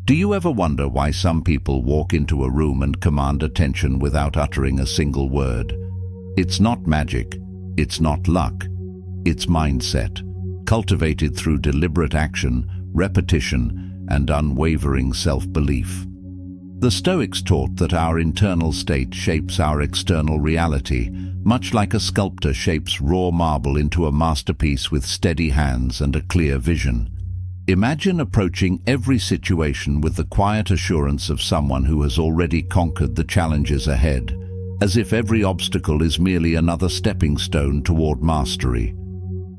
Do you ever wonder why some people walk into a room and command attention without uttering a single word? It's not magic, it's not luck, it's mindset, cultivated through deliberate action, repetition, and unwavering self-belief. The Stoics taught that our internal state shapes our external reality, much like a sculptor shapes raw marble into a masterpiece with steady hands and a clear vision. Imagine approaching every situation with the quiet assurance of someone who has already conquered the challenges ahead, as if every obstacle is merely another stepping stone toward mastery.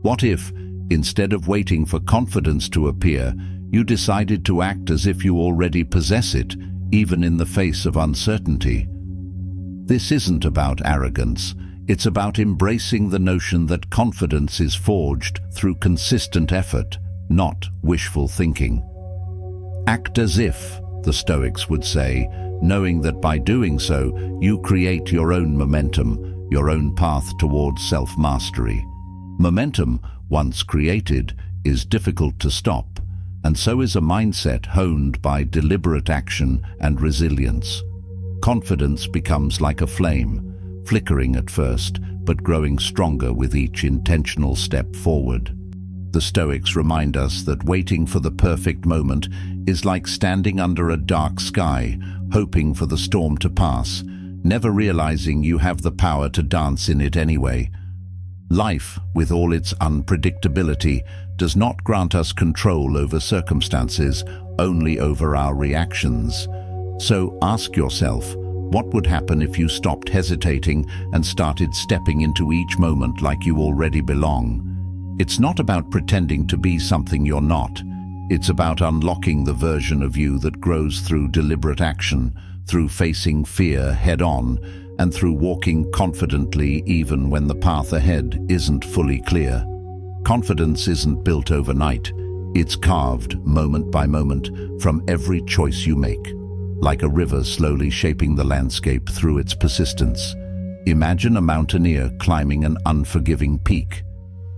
What if, instead of waiting for confidence to appear, you decided to act as if you already possess it, even in the face of uncertainty? This isn't about arrogance. It's about embracing the notion that confidence is forged through consistent effort, not wishful thinking. Act as if, the Stoics would say, knowing that by doing so, you create your own momentum, your own path towards self-mastery. Momentum, once created, is difficult to stop, and so is a mindset honed by deliberate action and resilience. Confidence becomes like a flame, flickering at first, but growing stronger with each intentional step forward. The Stoics remind us that waiting for the perfect moment is like standing under a dark sky, hoping for the storm to pass, never realizing you have the power to dance in it anyway. Life, with all its unpredictability, does not grant us control over circumstances, only over our reactions. So ask yourself, what would happen if you stopped hesitating and started stepping into each moment like you already belong? It's not about pretending to be something you're not. It's about unlocking the version of you that grows through deliberate action, through facing fear head-on, and through walking confidently even when the path ahead isn't fully clear. Confidence isn't built overnight. It's carved, moment by moment, from every choice you make, like a river slowly shaping the landscape through its persistence. Imagine a mountaineer climbing an unforgiving peak.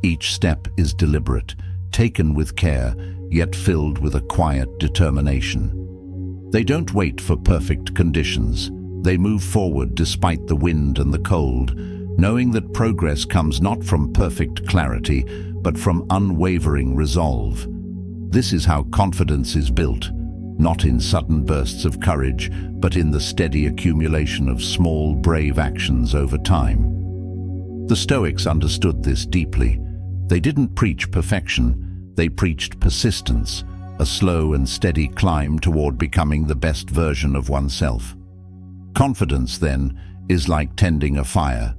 Each step is deliberate, taken with care, yet filled with a quiet determination. They don't wait for perfect conditions. They move forward despite the wind and the cold, knowing that progress comes not from perfect clarity, but from unwavering resolve. This is how confidence is built, not in sudden bursts of courage, but in the steady accumulation of small, brave actions over time. The Stoics understood this deeply. They didn't preach perfection, they preached persistence, a slow and steady climb toward becoming the best version of oneself. Confidence, then, is like tending a fire.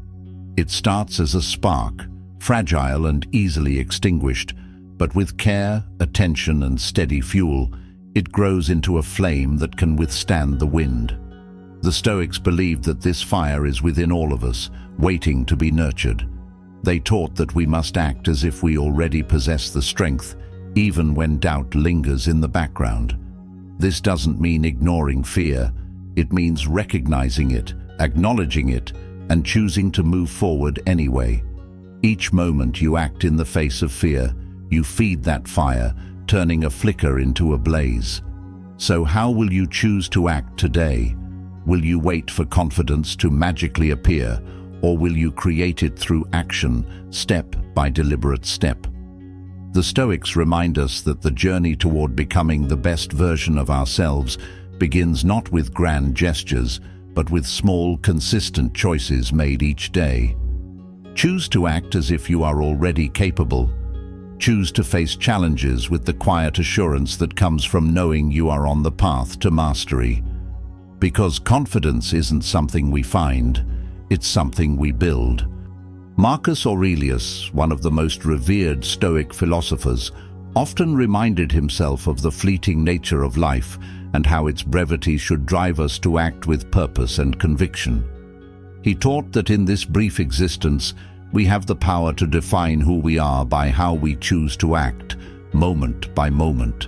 It starts as a spark, fragile and easily extinguished, but with care, attention, and steady fuel, it grows into a flame that can withstand the wind. The Stoics believed that this fire is within all of us, waiting to be nurtured. They taught that we must act as if we already possess the strength, even when doubt lingers in the background. This doesn't mean ignoring fear. It means recognizing it, acknowledging it, and choosing to move forward anyway. Each moment you act in the face of fear, you feed that fire, turning a flicker into a blaze. So how will you choose to act today? Will you wait for confidence to magically appear, or will you create it through action, step by deliberate step? The Stoics remind us that the journey toward becoming the best version of ourselves begins not with grand gestures, but with small, consistent choices made each day. Choose to act as if you are already capable. Choose to face challenges with the quiet assurance that comes from knowing you are on the path to mastery. Because confidence isn't something we find, it's something we build. Marcus Aurelius, one of the most revered Stoic philosophers, often reminded himself of the fleeting nature of life and how its brevity should drive us to act with purpose and conviction. He taught that in this brief existence, we have the power to define who we are by how we choose to act, moment by moment.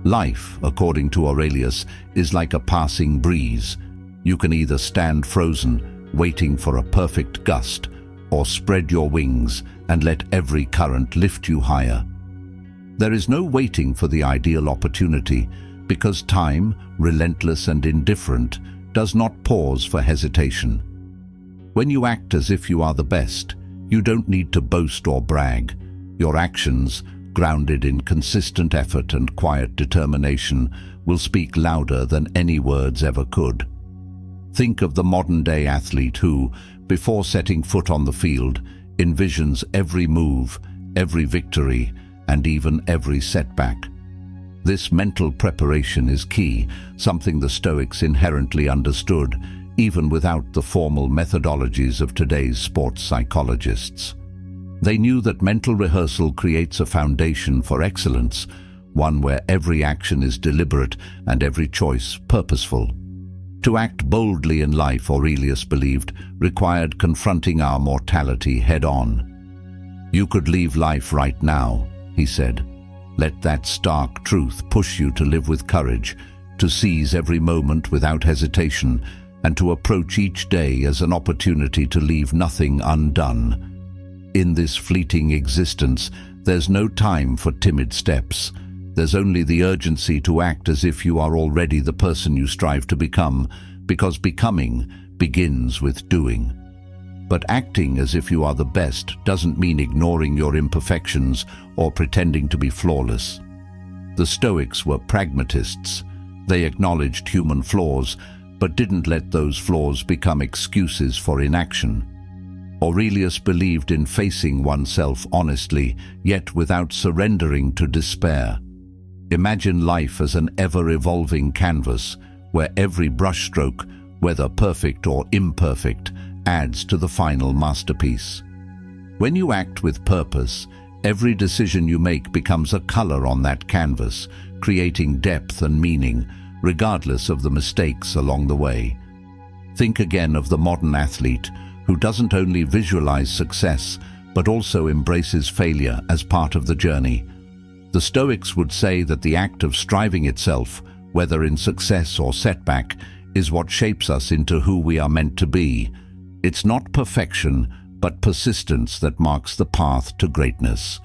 Life, according to Aurelius, is like a passing breeze. You can either stand frozen, waiting for a perfect gust, or spread your wings and let every current lift you higher. There is no waiting for the ideal opportunity, Because time, relentless and indifferent, does not pause for hesitation. When you act as if you are the best, you don't need to boast or brag. Your actions, grounded in consistent effort and quiet determination, will speak louder than any words ever could. Think of the modern-day athlete who, before setting foot on the field, envisions every move, every victory, and even every setback. This mental preparation is key, something the Stoics inherently understood, even without the formal methodologies of today's sports psychologists. They knew that mental rehearsal creates a foundation for excellence, one where every action is deliberate and every choice purposeful. To act boldly in life, Aurelius believed, required confronting our mortality head-on. You could leave life right now, he said. Let that stark truth push you to live with courage, to seize every moment without hesitation, and to approach each day as an opportunity to leave nothing undone. In this fleeting existence, there's no time for timid steps. There's only the urgency to act as if you are already the person you strive to become, because becoming begins with doing. But acting as if you are the best doesn't mean ignoring your imperfections or pretending to be flawless. The Stoics were pragmatists. They acknowledged human flaws, but didn't let those flaws become excuses for inaction. Aurelius believed in facing oneself honestly, yet without surrendering to despair. Imagine life as an ever-evolving canvas, where every brushstroke, whether perfect or imperfect, adds to the final masterpiece. When you act with purpose, every decision you make becomes a color on that canvas, creating depth and meaning, regardless of the mistakes along the way. Think again of the modern athlete, who doesn't only visualize success, but also embraces failure as part of the journey. The Stoics would say that the act of striving itself, whether in success or setback, is what shapes us into who we are meant to be. It's not perfection, but persistence that marks the path to greatness.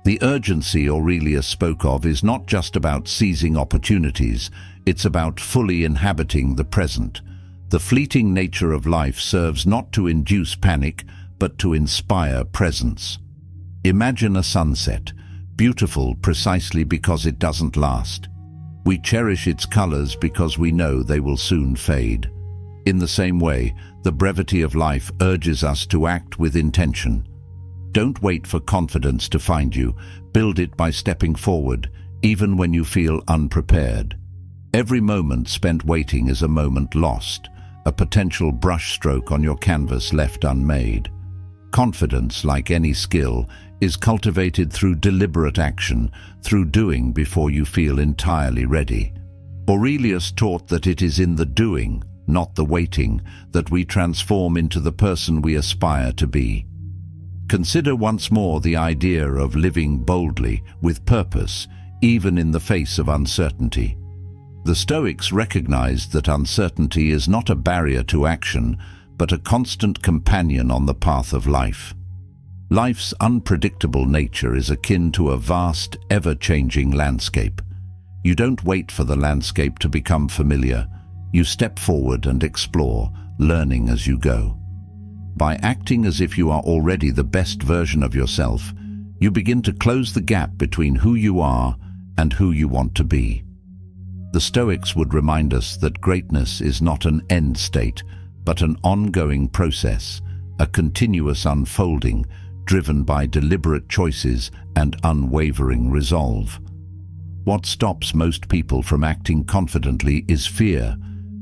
The urgency Aurelius spoke of is not just about seizing opportunities, it's about fully inhabiting the present. The fleeting nature of life serves not to induce panic, but to inspire presence. Imagine a sunset, beautiful precisely because it doesn't last. We cherish its colors because we know they will soon fade. In the same way, the brevity of life urges us to act with intention. Don't wait for confidence to find you. Build it by stepping forward, even when you feel unprepared. Every moment spent waiting is a moment lost, a potential brushstroke on your canvas left unmade. Confidence, like any skill, is cultivated through deliberate action, through doing before you feel entirely ready. Aurelius taught that it is in the doing, not the waiting, that we transform into the person we aspire to be. Consider once more the idea of living boldly, with purpose, even in the face of uncertainty. The Stoics recognized that uncertainty is not a barrier to action, but a constant companion on the path of life. Life's unpredictable nature is akin to a vast, ever-changing landscape. You don't wait for the landscape to become familiar. You step forward and explore, learning as you go. By acting as if you are already the best version of yourself, you begin to close the gap between who you are and who you want to be. The Stoics would remind us that greatness is not an end state, but an ongoing process, a continuous unfolding, driven by deliberate choices and unwavering resolve. What stops most people from acting confidently is fear.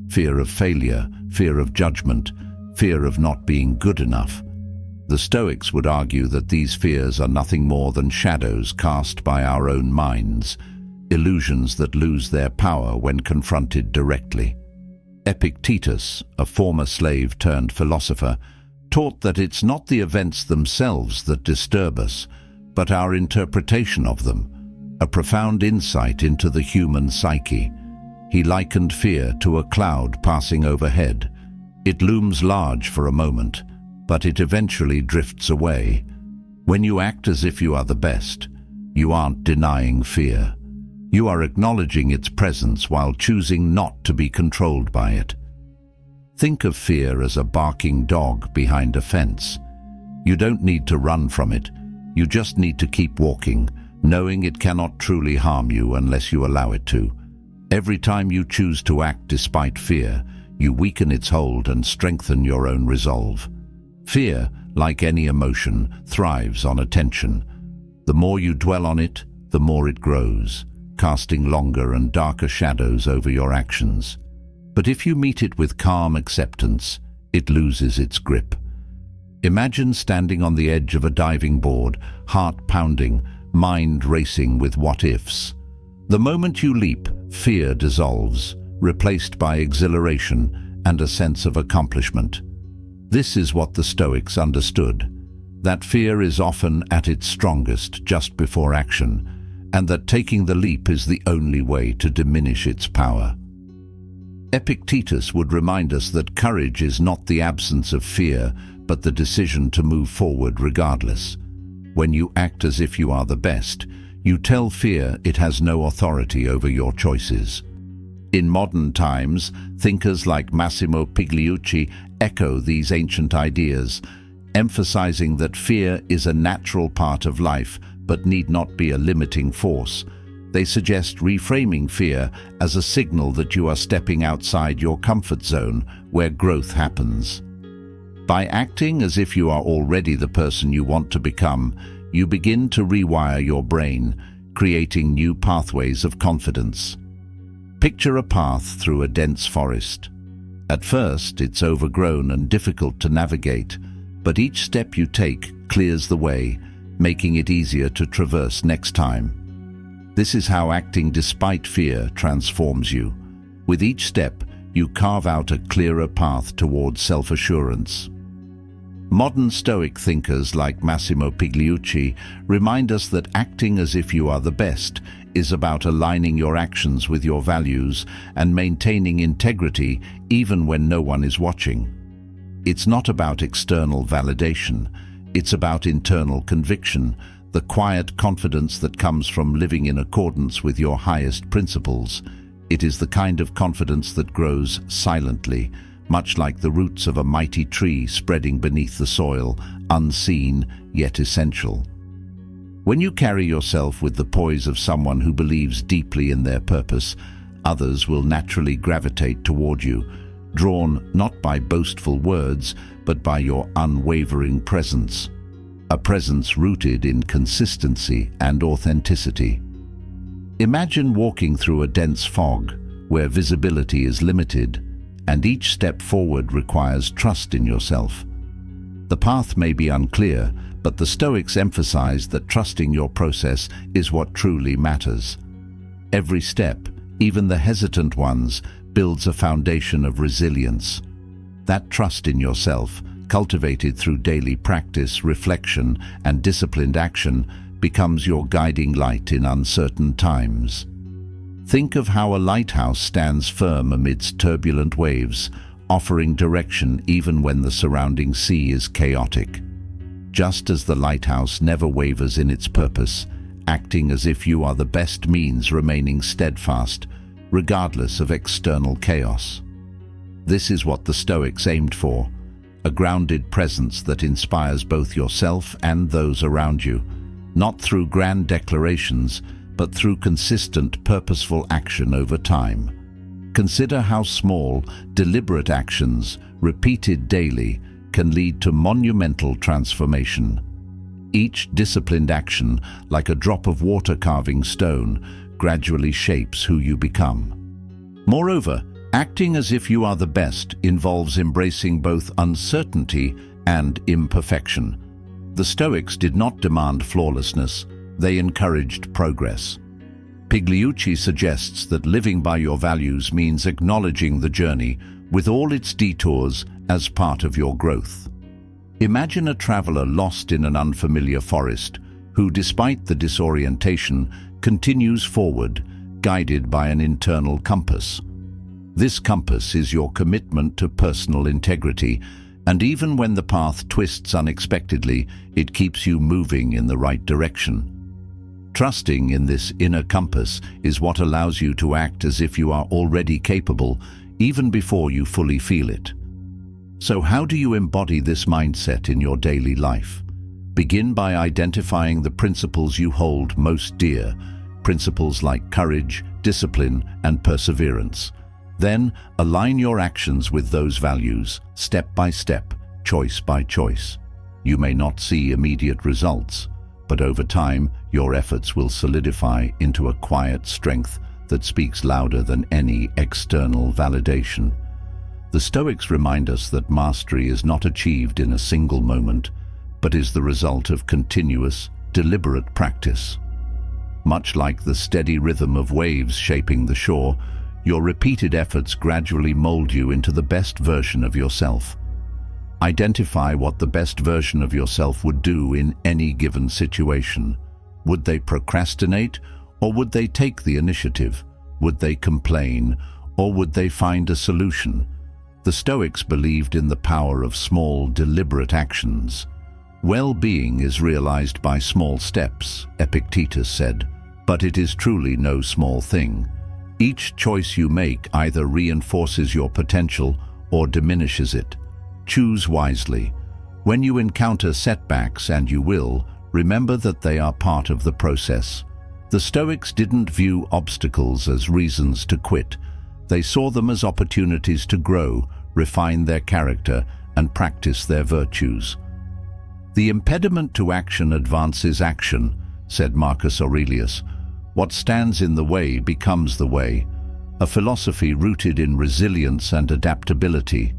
Fear of failure, fear of judgment, fear of not being good enough. The Stoics would argue that these fears are nothing more than shadows cast by our own minds, illusions that lose their power when confronted directly. Epictetus, a former slave turned philosopher, taught that it's not the events themselves that disturb us, but our interpretation of them, a profound insight into the human psyche. He likened fear to a cloud passing overhead. It looms large for a moment, but it eventually drifts away. When you act as if you are the best, you aren't denying fear. You are acknowledging its presence while choosing not to be controlled by it. Think of fear as a barking dog behind a fence. You don't need to run from it. You just need to keep walking, knowing it cannot truly harm you unless you allow it to. Every time you choose to act despite fear, you weaken its hold and strengthen your own resolve. Fear, like any emotion, thrives on attention. The more you dwell on it, the more it grows, casting longer and darker shadows over your actions. But if you meet it with calm acceptance, it loses its grip. Imagine standing on the edge of a diving board, heart pounding, mind racing with what-ifs. The moment you leap, fear dissolves, replaced by exhilaration and a sense of accomplishment. This is what the Stoics understood, that fear is often at its strongest just before action, and that taking the leap is the only way to diminish its power. Epictetus would remind us that courage is not the absence of fear, but the decision to move forward regardless. When you act as if you are the best, you tell fear it has no authority over your choices. In modern times, thinkers like Massimo Pigliucci echo these ancient ideas, emphasizing that fear is a natural part of life but need not be a limiting force. They suggest reframing fear as a signal that you are stepping outside your comfort zone where growth happens. By acting as if you are already the person you want to become, you begin to rewire your brain, creating new pathways of confidence. Picture a path through a dense forest. At first, it's overgrown and difficult to navigate, but each step you take clears the way, making it easier to traverse next time. This is how acting despite fear transforms you. With each step, you carve out a clearer path towards self-assurance. Modern Stoic thinkers like Massimo Pigliucci remind us that acting as if you are the best is about aligning your actions with your values and maintaining integrity even when no one is watching. It's not about external validation, it's about internal conviction, the quiet confidence that comes from living in accordance with your highest principles. It is the kind of confidence that grows silently, much like the roots of a mighty tree spreading beneath the soil, unseen yet essential. When you carry yourself with the poise of someone who believes deeply in their purpose, others will naturally gravitate toward you, drawn not by boastful words, but by your unwavering presence. A presence rooted in consistency and authenticity. Imagine walking through a dense fog where visibility is limited, and each step forward requires trust in yourself. The path may be unclear, but the Stoics emphasize that trusting your process is what truly matters. Every step, even the hesitant ones, builds a foundation of resilience. That trust in yourself, cultivated through daily practice, reflection, and disciplined action, becomes your guiding light in uncertain times. Think of how a lighthouse stands firm amidst turbulent waves, offering direction even when the surrounding sea is chaotic. Just as the lighthouse never wavers in its purpose, acting as if you are the best means remaining steadfast, regardless of external chaos. This is what the Stoics aimed for, a grounded presence that inspires both yourself and those around you, not through grand declarations, but through consistent, purposeful action over time. Consider how small, deliberate actions, repeated daily, can lead to monumental transformation. Each disciplined action, like a drop of water carving stone, gradually shapes who you become. Moreover, acting as if you are the best involves embracing both uncertainty and imperfection. The Stoics did not demand flawlessness, they encouraged progress. Pigliucci suggests that living by your values means acknowledging the journey, with all its detours, as part of your growth. Imagine a traveler lost in an unfamiliar forest, who, despite the disorientation, continues forward, guided by an internal compass. This compass is your commitment to personal integrity, and even when the path twists unexpectedly, it keeps you moving in the right direction. Trusting in this inner compass is what allows you to act as if you are already capable, even before you fully feel it. So how do you embody this mindset in your daily life? Begin by identifying the principles you hold most dear, principles like courage, discipline, and perseverance. Then, align your actions with those values, step by step, choice by choice. You may not see immediate results, but over time, your efforts will solidify into a quiet strength that speaks louder than any external validation. The Stoics remind us that mastery is not achieved in a single moment, but is the result of continuous, deliberate practice. Much like the steady rhythm of waves shaping the shore, your repeated efforts gradually mold you into the best version of yourself. Identify what the best version of yourself would do in any given situation. Would they procrastinate, or would they take the initiative? Would they complain, or would they find a solution? The Stoics believed in the power of small, deliberate actions. Well-being is realized by small steps, Epictetus said, but it is truly no small thing. Each choice you make either reinforces your potential or diminishes it. Choose wisely. When you encounter setbacks, and you will, remember that they are part of the process. The Stoics didn't view obstacles as reasons to quit. They saw them as opportunities to grow, refine their character, and practice their virtues. The impediment to action advances action, said Marcus Aurelius. What stands in the way becomes the way, a philosophy rooted in resilience and adaptability.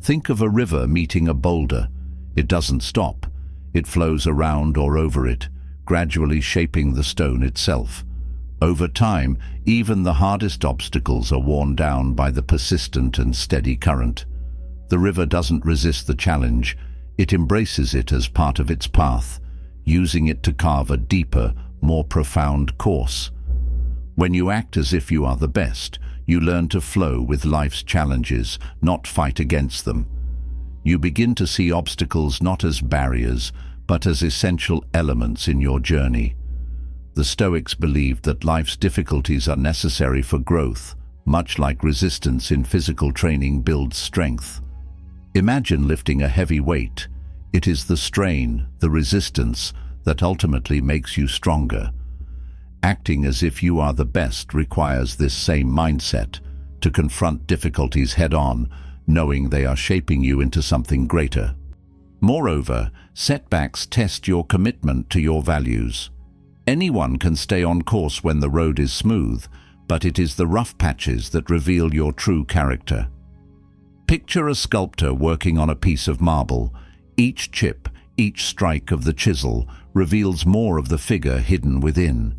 Think of a river meeting a boulder. It doesn't stop. It flows around or over it, gradually shaping the stone itself. Over time, even the hardest obstacles are worn down by the persistent and steady current. The river doesn't resist the challenge. It embraces it as part of its path, using it to carve a deeper, more profound course. When you act as if you are the best, you learn to flow with life's challenges, not fight against them. You begin to see obstacles not as barriers, but as essential elements in your journey. The Stoics believed that life's difficulties are necessary for growth, much like resistance in physical training builds strength. Imagine lifting a heavy weight. It is the strain, the resistance, that ultimately makes you stronger. Acting as if you are the best requires this same mindset, to confront difficulties head-on, knowing they are shaping you into something greater. Moreover, setbacks test your commitment to your values. Anyone can stay on course when the road is smooth, but it is the rough patches that reveal your true character. Picture a sculptor working on a piece of marble. Each chip, each strike of the chisel reveals more of the figure hidden within.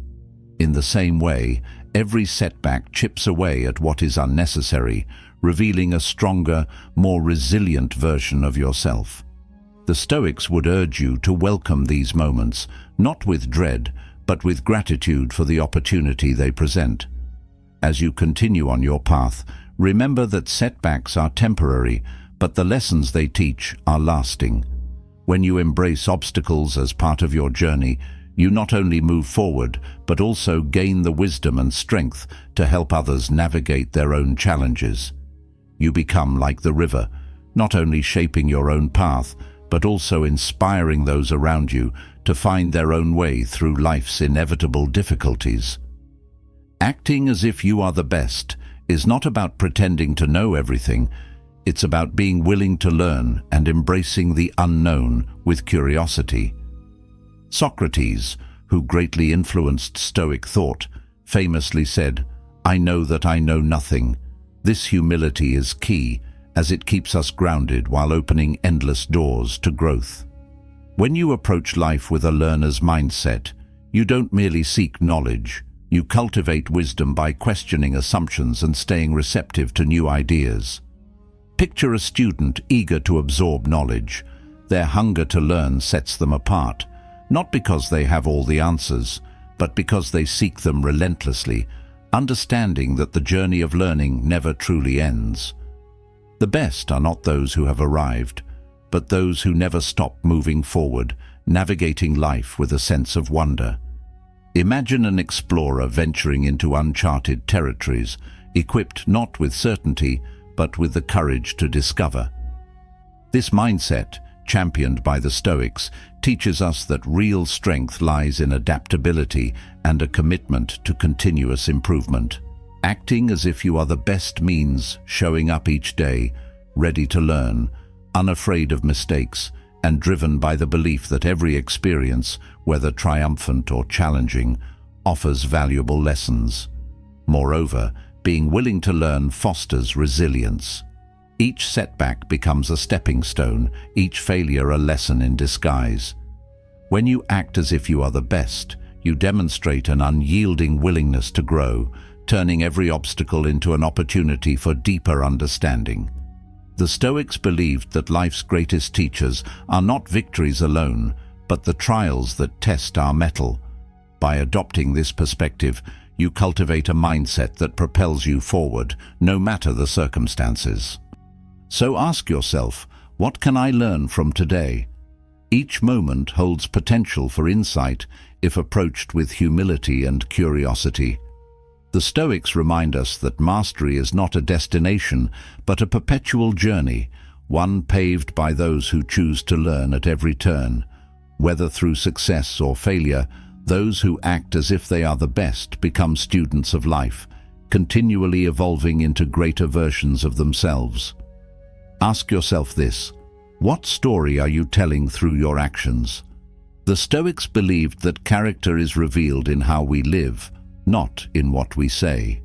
In the same way, every setback chips away at what is unnecessary, revealing a stronger, more resilient version of yourself. The Stoics would urge you to welcome these moments, not with dread, but with gratitude for the opportunity they present. As you continue on your path, remember that setbacks are temporary, but the lessons they teach are lasting. When you embrace obstacles as part of your journey, you not only move forward, but also gain the wisdom and strength to help others navigate their own challenges. You become like the river, not only shaping your own path, but also inspiring those around you to find their own way through life's inevitable difficulties. Acting as if you are the best is not about pretending to know everything. It's about being willing to learn and embracing the unknown with curiosity. Socrates, who greatly influenced Stoic thought, famously said, "I know that I know nothing." This humility is key, as it keeps us grounded while opening endless doors to growth. When you approach life with a learner's mindset, you don't merely seek knowledge. You cultivate wisdom by questioning assumptions and staying receptive to new ideas. Picture a student eager to absorb knowledge. Their hunger to learn sets them apart, not because they have all the answers, but because they seek them relentlessly, understanding that the journey of learning never truly ends. The best are not those who have arrived, but those who never stop moving forward, navigating life with a sense of wonder. Imagine an explorer venturing into uncharted territories, equipped not with certainty, but with the courage to discover. This mindset, championed by the Stoics, teaches us that real strength lies in adaptability and a commitment to continuous improvement. Acting as if you are the best means showing up each day, ready to learn, unafraid of mistakes, and driven by the belief that every experience, whether triumphant or challenging, offers valuable lessons. Moreover, being willing to learn fosters resilience. Each setback becomes a stepping stone, each failure a lesson in disguise. When you act as if you are the best, you demonstrate an unyielding willingness to grow, turning every obstacle into an opportunity for deeper understanding. The Stoics believed that life's greatest teachers are not victories alone, but the trials that test our mettle. By adopting this perspective, you cultivate a mindset that propels you forward, no matter the circumstances. So ask yourself, what can I learn from today? Each moment holds potential for insight if approached with humility and curiosity. The Stoics remind us that mastery is not a destination, but a perpetual journey, one paved by those who choose to learn at every turn. Whether through success or failure, those who act as if they are the best become students of life, continually evolving into greater versions of themselves. Ask yourself this: what story are you telling through your actions? The Stoics believed that character is revealed in how we live, not in what we say.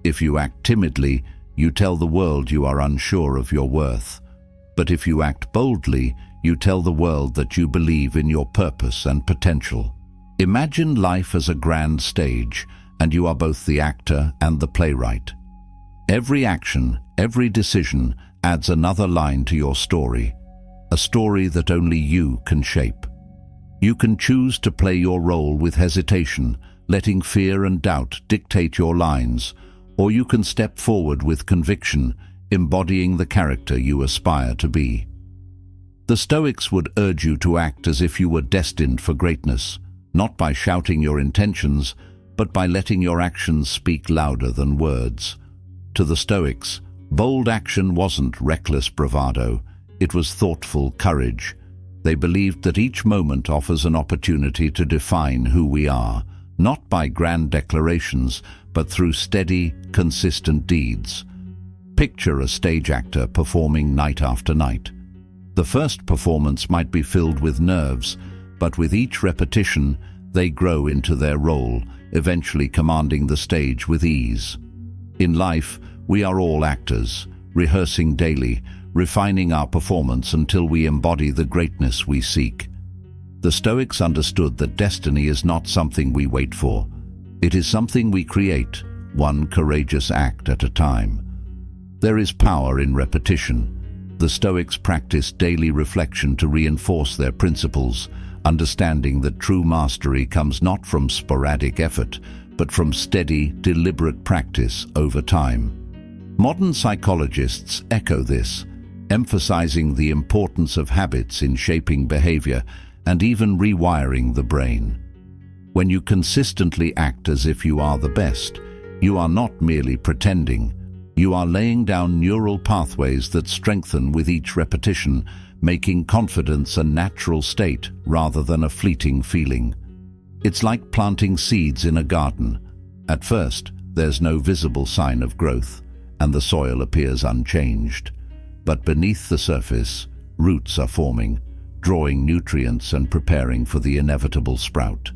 If you act timidly, you tell the world you are unsure of your worth. But if you act boldly, you tell the world that you believe in your purpose and potential. Imagine life as a grand stage, and you are both the actor and the playwright. Every action, every decision adds another line to your story, a story that only you can shape. You can choose to play your role with hesitation, letting fear and doubt dictate your lines, or you can step forward with conviction, embodying the character you aspire to be. The Stoics would urge you to act as if you were destined for greatness, not by shouting your intentions, but by letting your actions speak louder than words. To the Stoics, bold action wasn't reckless bravado, it was thoughtful courage. They believed that each moment offers an opportunity to define who we are, not by grand declarations, but through steady, consistent deeds. Picture a stage actor performing night after night. The first performance might be filled with nerves, but with each repetition, they grow into their role, eventually commanding the stage with ease. In life, we are all actors, rehearsing daily, refining our performance until we embody the greatness we seek. The Stoics understood that destiny is not something we wait for. It is something we create, one courageous act at a time. There is power in repetition. The Stoics practiced daily reflection to reinforce their principles, understanding that true mastery comes not from sporadic effort, but from steady, deliberate practice over time. Modern psychologists echo this, emphasizing the importance of habits in shaping behavior and even rewiring the brain. When you consistently act as if you are the best, you are not merely pretending. You are laying down neural pathways that strengthen with each repetition, making confidence a natural state rather than a fleeting feeling. It's like planting seeds in a garden. At first, there's no visible sign of growth, and the soil appears unchanged. But beneath the surface, roots are forming, drawing nutrients and preparing for the inevitable sprout.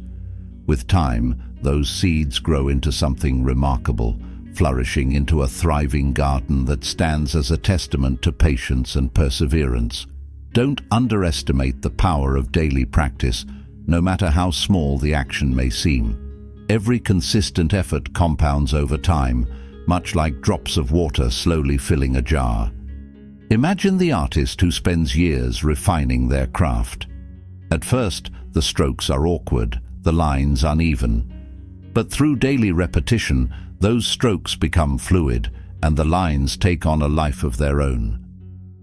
With time, those seeds grow into something remarkable, flourishing into a thriving garden that stands as a testament to patience and perseverance. Don't underestimate the power of daily practice, no matter how small the action may seem. Every consistent effort compounds over time, much like drops of water slowly filling a jar. Imagine the artist who spends years refining their craft. At first, the strokes are awkward, the lines uneven. But through daily repetition, those strokes become fluid, and the lines take on a life of their own.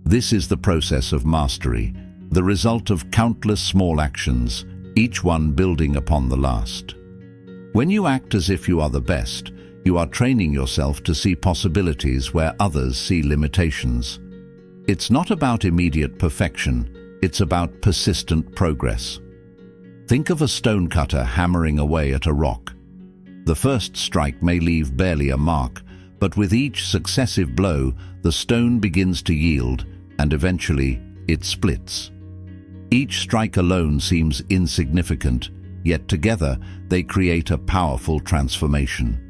This is the process of mastery, the result of countless small actions, each one building upon the last. When you act as if you are the best, you are training yourself to see possibilities where others see limitations. It's not about immediate perfection, it's about persistent progress. Think of a stonecutter hammering away at a rock. The first strike may leave barely a mark, but with each successive blow, the stone begins to yield, and eventually it splits. Each strike alone seems insignificant, yet together they create a powerful transformation.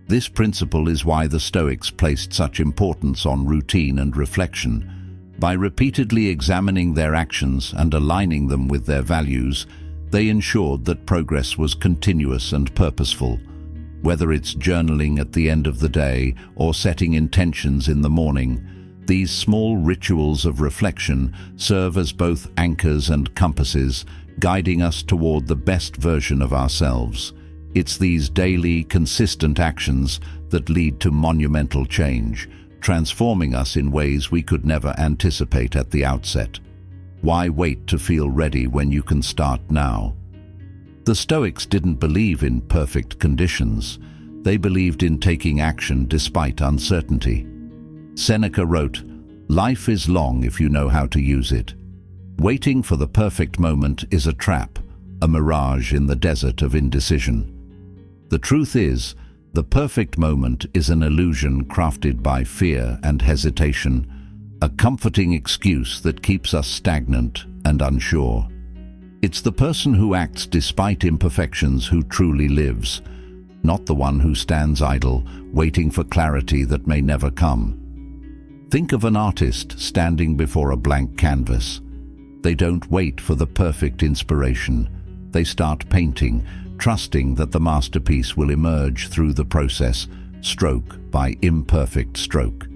This principle is why the Stoics placed such importance on routine and reflection. By repeatedly examining their actions and aligning them with their values, they ensured that progress was continuous and purposeful. Whether it's journaling at the end of the day or setting intentions in the morning, these small rituals of reflection serve as both anchors and compasses, guiding us toward the best version of ourselves. It's these daily, consistent actions that lead to monumental change, transforming us in ways we could never anticipate at the outset. Why wait to feel ready when you can start now? The Stoics didn't believe in perfect conditions. They believed in taking action despite uncertainty. Seneca wrote, "Life is long if you know how to use it. Waiting for the perfect moment is a trap, a mirage in the desert of indecision." The truth is, the perfect moment is an illusion crafted by fear and hesitation, a comforting excuse that keeps us stagnant and unsure. It's the person who acts despite imperfections who truly lives, not the one who stands idle, waiting for clarity that may never come. Think of an artist standing before a blank canvas. They don't wait for the perfect inspiration. They start painting, trusting that the masterpiece will emerge through the process, stroke by imperfect stroke.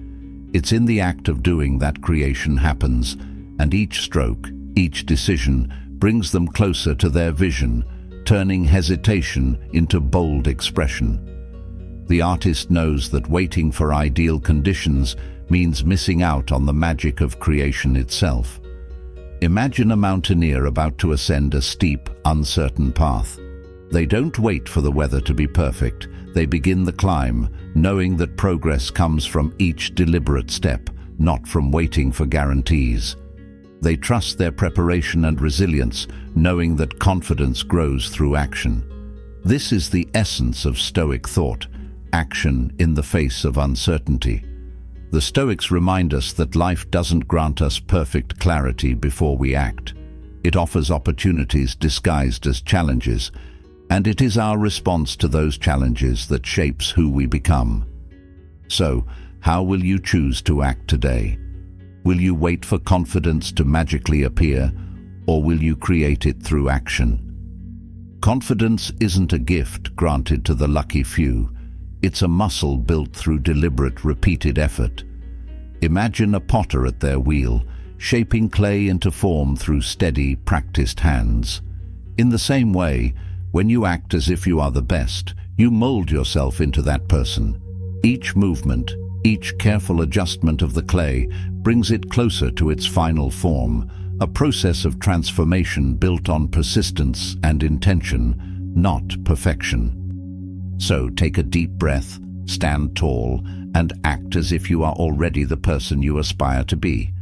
It's in the act of doing that creation happens, and each stroke, each decision, brings them closer to their vision, turning hesitation into bold expression. The artist knows that waiting for ideal conditions means missing out on the magic of creation itself. Imagine a mountaineer about to ascend a steep, uncertain path. They don't wait for the weather to be perfect. They begin the climb, knowing that progress comes from each deliberate step, not from waiting for guarantees. They trust their preparation and resilience, knowing that confidence grows through action. This is the essence of Stoic thought, action in the face of uncertainty. The Stoics remind us that life doesn't grant us perfect clarity before we act. It offers opportunities disguised as challenges, and it is our response to those challenges that shapes who we become. So, how will you choose to act today? Will you wait for confidence to magically appear, or will you create it through action? Confidence isn't a gift granted to the lucky few. It's a muscle built through deliberate, repeated effort. Imagine a potter at their wheel, shaping clay into form through steady, practiced hands. In the same way, when you act as if you are the best, you mold yourself into that person. Each movement, each careful adjustment of the clay brings it closer to its final form, a process of transformation built on persistence and intention, not perfection. So take a deep breath, stand tall, and act as if you are already the person you aspire to be.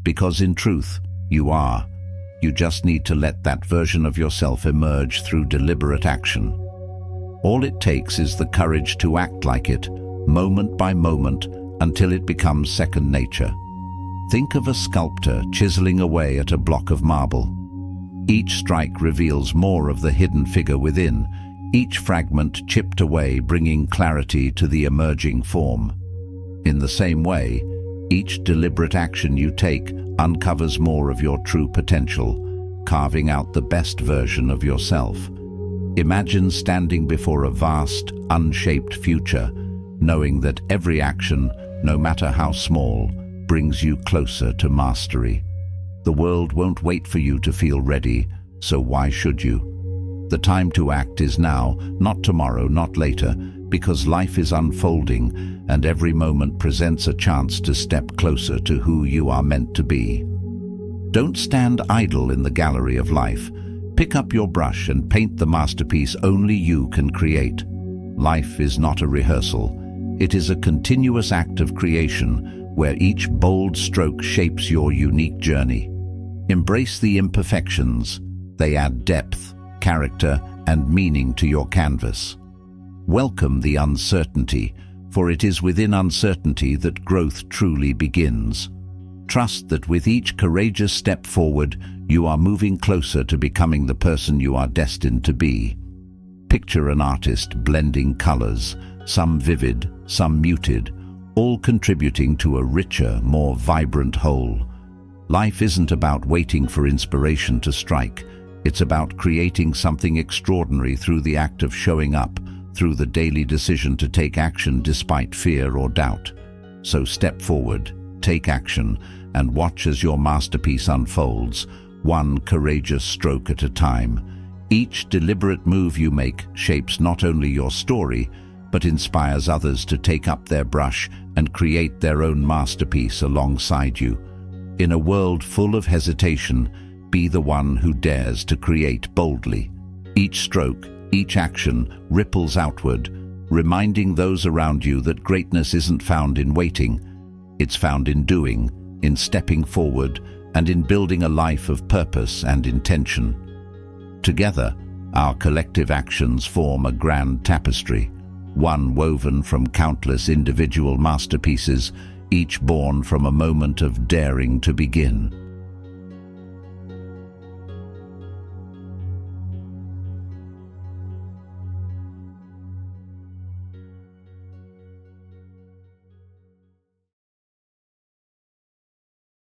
Because in truth, you are. You just need to let that version of yourself emerge through deliberate action. All it takes is the courage to act like it, moment by moment, until it becomes second nature. Think of a sculptor chiseling away at a block of marble. Each strike reveals more of the hidden figure within, each fragment chipped away bringing clarity to the emerging form. In the same way, each deliberate action you take uncovers more of your true potential, carving out the best version of yourself. Imagine standing before a vast, unshaped future, knowing that every action, no matter how small, brings you closer to mastery. The world won't wait for you to feel ready, so why should you? The time to act is now, not tomorrow, not later, because life is unfolding and every moment presents a chance to step closer to who you are meant to be. Don't stand idle in the gallery of life. Pick up your brush and paint the masterpiece only you can create. Life is not a rehearsal. It is a continuous act of creation where each bold stroke shapes your unique journey. Embrace the imperfections. They add depth, character, and meaning to your canvas. Welcome the uncertainty, for it is within uncertainty that growth truly begins. Trust that with each courageous step forward, you are moving closer to becoming the person you are destined to be. Picture an artist blending colors, some vivid, some muted, all contributing to a richer, more vibrant whole. Life isn't about waiting for inspiration to strike. It's about creating something extraordinary through the act of showing up, through the daily decision to take action despite fear or doubt. So step forward, take action, and watch as your masterpiece unfolds, one courageous stroke at a time. Each deliberate move you make shapes not only your story, but inspires others to take up their brush and create their own masterpiece alongside you. In a world full of hesitation, be the one who dares to create boldly. Each stroke, each action ripples outward, reminding those around you that greatness isn't found in waiting. It's found in doing, in stepping forward, and in building a life of purpose and intention. Together, our collective actions form a grand tapestry, one woven from countless individual masterpieces, each born from a moment of daring to begin.